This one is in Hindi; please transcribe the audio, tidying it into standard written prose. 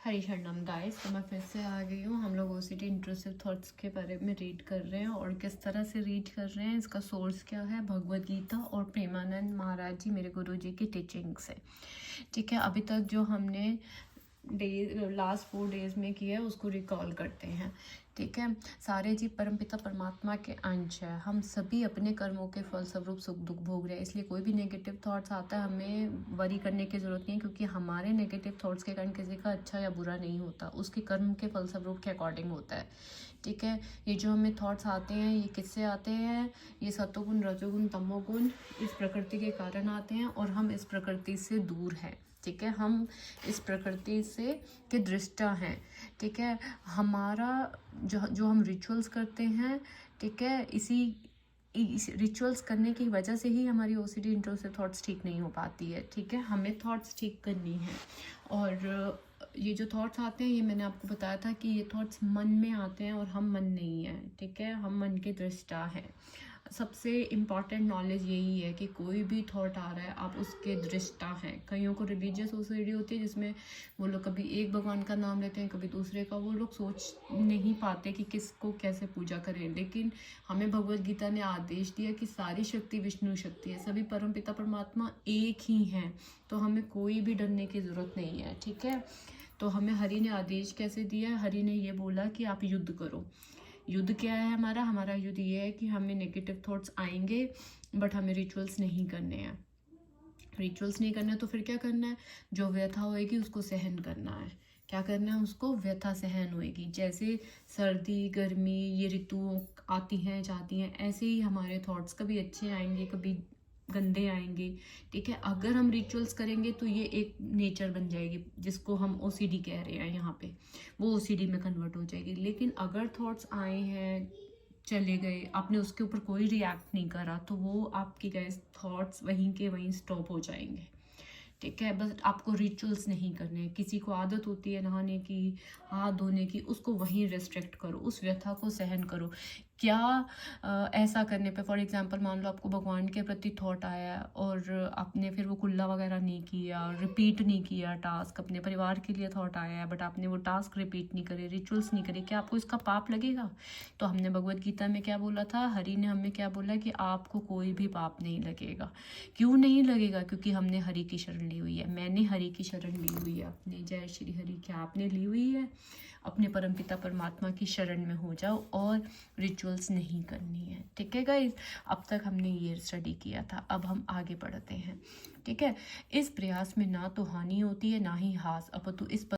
हरी शरणम गाइस, तो मैं फिर से आ गई हूँ। हम लोग ओसीडी इंट्रूसिव थॉट्स के बारे में रीड कर रहे हैं और किस तरह से रीड कर रहे हैं, इसका सोर्स क्या है, भगवद गीता और प्रेमानंद महाराज जी मेरे गुरु जी की टीचिंग से। ठीक है, अभी तक जो हमने लास्ट 4 डेज में किया है उसको रिकॉल करते हैं। ठीक है, सारे जीव परमपिता परमात्मा के अंश है। हम सभी अपने कर्मों के फलस्वरूप सुख दुख भोग रहे हैं, इसलिए कोई भी नेगेटिव थॉट्स आता है हमें वरी करने की ज़रूरत नहीं है, क्योंकि हमारे नेगेटिव थॉट्स के कारण किसी का अच्छा या बुरा नहीं होता, उसके कर्म के फलस्वरूप के अकॉर्डिंग होता है। ठीक है, ये जो हमें थॉट्स आते हैं ये किससे आते हैं? ये सत्वगुण, रजोगुण, तमोगुण इस प्रकृति के कारण आते हैं और हम इस प्रकृति से दूर हैं। ठीक है, हम इस प्रकृति से के दृष्टा हैं। ठीक है, हमारा जो हम रिचुअल्स करते हैं, ठीक है, इस रिचुअल्स करने की वजह से ही हमारी ओसीडी इंट्रूसिव थॉट्स ठीक नहीं हो पाती है। ठीक है, हमें थॉट्स ठीक करनी है। और ये जो थॉट्स आते हैं, ये मैंने आपको बताया था कि ये थॉट्स मन में आते हैं और हम मन नहीं है। ठीक है, हम मन के दृष्टा हैं। सबसे इम्पॉर्टेंट नॉलेज यही है कि कोई भी थॉट आ रहा है आप उसके दृष्टा हैं। कईयों को रिलीजियस ओसीडी होती है जिसमें वो लोग कभी एक भगवान का नाम लेते हैं, कभी दूसरे का। वो लोग सोच नहीं पाते कि किसको कैसे पूजा करें, लेकिन हमें भगवद गीता ने आदेश दिया कि सारी शक्ति विष्णु शक्ति है, सभी परमपिता परमात्मा एक ही हैं, तो हमें कोई भी डरने की ज़रूरत नहीं है। ठीक है, तो हमें हरि ने आदेश कैसे दिया है? हरि ने ये बोला कि आप युद्ध करो। युद्ध क्या है हमारा युद्ध ये है कि हमें नेगेटिव थॉट्स आएंगे, बट हमें रिचुअल्स नहीं करने हैं। रिचुअल्स नहीं करना है तो फिर क्या करना है? जो व्यथा होएगी उसको सहन करना है। क्या करना है? उसको व्यथा सहन होएगी। जैसे सर्दी गर्मी ये ऋतुओं आती हैं जाती हैं, ऐसे ही हमारे थॉट्स कभी अच्छे आएंगे कभी गंदे आएंगे। ठीक है, अगर हम रिचुअल्स करेंगे तो ये एक नेचर बन जाएगी, जिसको हम ओसीडी कह रहे हैं यहाँ पे, वो ओसीडी में कन्वर्ट हो जाएगी। लेकिन अगर थॉट्स आए हैं चले गए, आपने उसके ऊपर कोई रिएक्ट नहीं करा, तो वो आपके गैस थॉट्स वहीं के वहीं स्टॉप हो जाएंगे। ठीक है, बस आपको रिचुअल्स नहीं करने हैं। किसी को आदत होती है नहाने की, हाथ धोने की, उसको वहीं रेस्ट्रिक्ट करो, उस व्यथा को सहन करो। क्या ऐसा करने पे, फॉर एग्जांपल मान लो आपको भगवान के प्रति थॉट आया और आपने फिर वो कुल्ला वगैरह नहीं किया, रिपीट नहीं किया टास्क, अपने परिवार के लिए थॉट आया है बट आपने वो टास्क रिपीट नहीं करे, रिचुअल्स नहीं करे, क्या आपको इसका पाप लगेगा? तो हमने भगवद गीता में क्या बोला था? हरि ने हमें क्या बोला कि आपको कोई भी पाप नहीं लगेगा। क्यों नहीं लगेगा? क्योंकि हमने हरि की शरण ली हुई है। मैंने हरि की शरण ली हुई है अपने। जय श्री हरि। क्या आपने ली हुई है? अपने परमपिता परमात्मा की शरण में हो जाओ और रिचुअल्स नहीं करनी है। ठीक है गाइस, अब तक हमने ये स्टडी किया था, अब हम आगे बढ़ते हैं। ठीक है, इस प्रयास में ना तो हानि होती है ना ही हास, अपितु इस